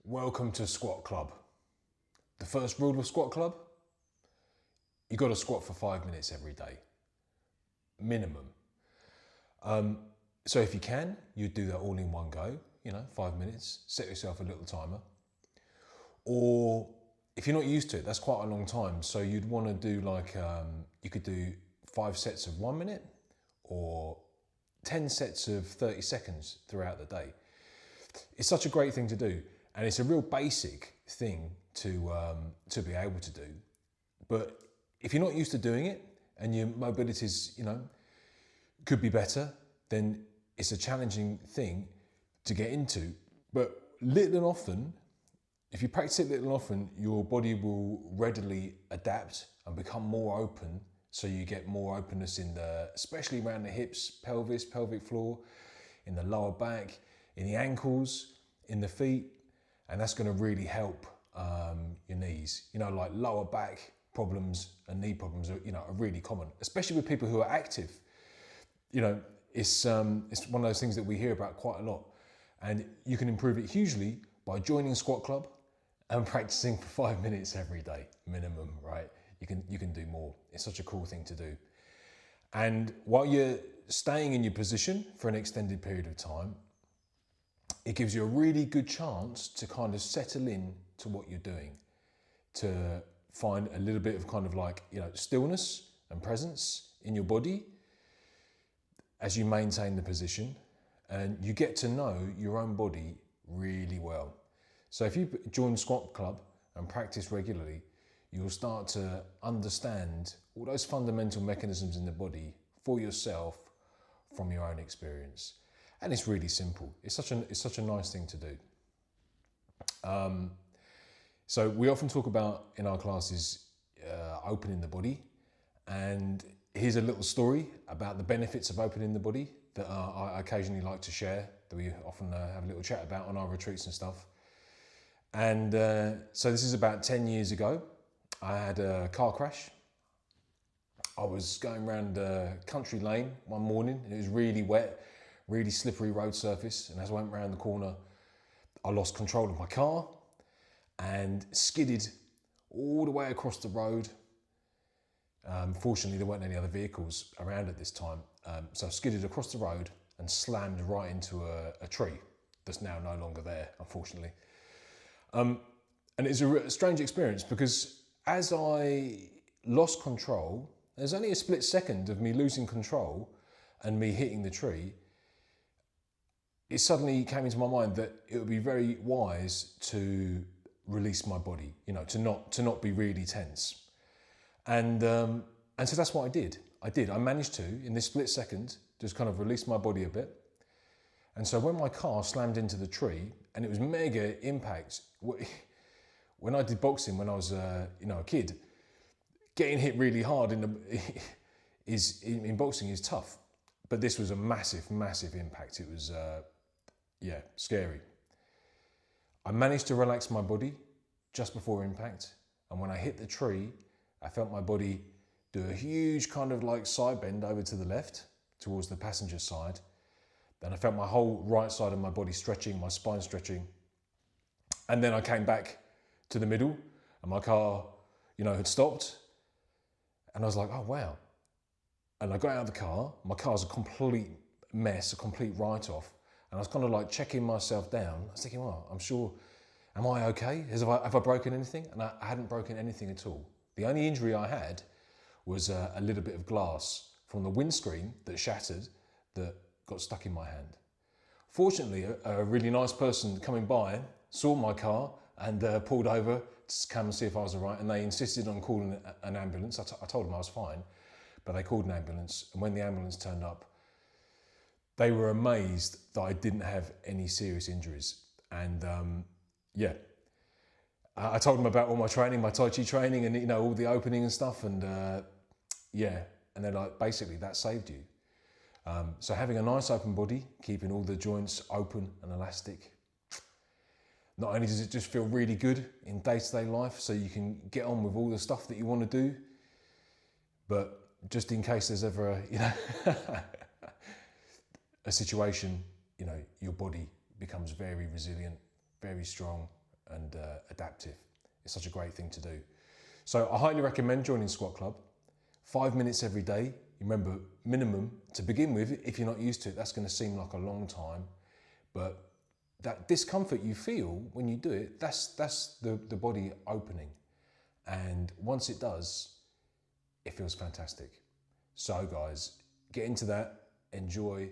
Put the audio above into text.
Welcome to Squat Club. The first rule of Squat Club, you got to squat for 5 minutes every day, minimum. So if you can, you do that all in one go, 5 minutes, set yourself a little timer. Or if you're not used to it, that's quite a long time. So you'd want to do you could do 5 sets of 1 minute or 10 sets of 30 seconds throughout the day. It's such a great thing to do. And it's a real basic thing to be able to do. But if you're not used to doing it and your mobility's, could be better, then it's a challenging thing to get into. But little and often, if you practice it little and often, your body will readily adapt and become more open. So you get more openness especially around the hips, pelvis, pelvic floor, in the lower back, in the ankles, in the feet. And that's going to really help your knees. Like lower back problems and knee problems are really common, especially with people who are active. It's one of those things that we hear about quite a lot. And you can improve it hugely by joining Squat Club and practicing for 5 minutes every day, minimum, right? You can do more. It's such a cool thing to do. And while you're staying in your position for an extended period of time, it gives you a really good chance to kind of settle in to what you're doing, to find a little bit of stillness and presence in your body as you maintain the position, and you get to know your own body really well. So if you join Squat Club and practice regularly, you'll start to understand all those fundamental mechanisms in the body for yourself from your own experience. And it's really simple. It's such a nice thing to do. So we often talk about in our classes opening the body, and here's a little story about the benefits of opening the body that I occasionally like to share, that we often have a little chat about on our retreats and stuff. And so this is about 10 years ago. I had a car crash. I was going around a country lane one morning, and it was really wet, really slippery road surface, and as I went around the corner, I lost control of my car and skidded all the way across the road. Fortunately, there weren't any other vehicles around at this time, so I skidded across the road and slammed right into a tree that's now no longer there, unfortunately. And it's a strange experience because as I lost control, there's only a split second of me losing control and me hitting the tree. It suddenly came into my mind that it would be very wise to release my body, to not be really tense. And so that's what I did. I managed to, in this split second, just kind of release my body a bit. And so when my car slammed into the tree, and it was mega impact, when I did boxing when I was a kid, getting hit really hard in boxing is tough. But this was a massive, massive impact. It was scary. I managed to relax my body just before impact. And when I hit the tree, I felt my body do a huge kind of side bend over to the left towards the passenger side. Then I felt my whole right side of my body stretching, my spine stretching. And then I came back to the middle and my car, had stopped. And I was like, oh, wow. And I got out of the car. My car's a complete mess, a complete write-off. And I was kind of checking myself down. I was thinking, well, I'm sure, am I okay? Have I broken anything? And I hadn't broken anything at all. The only injury I had was a little bit of glass from the windscreen that shattered that got stuck in my hand. Fortunately, a really nice person coming by saw my car and pulled over to come and see if I was all right. And they insisted on calling an ambulance. I told them I was fine, but they called an ambulance. And when the ambulance turned up, they were amazed that I didn't have any serious injuries. And I told them about all my training, my Taichi training, and all the opening and stuff. And and they're like, basically, that saved you. So having a nice open body, keeping all the joints open and elastic. Not only does it just feel really good in day-to-day life, so you can get on with all the stuff that you want to do, but just in case there's ever a situation, your body becomes very resilient, very strong, and adaptive. It's such a great thing to do. So I highly recommend joining Squat Club. 5 minutes every day. Remember, minimum to begin with. If you're not used to it, that's going to seem like a long time, but that discomfort you feel when you do it, that's the body opening. And once it does, it feels fantastic. So guys, get into that, enjoy,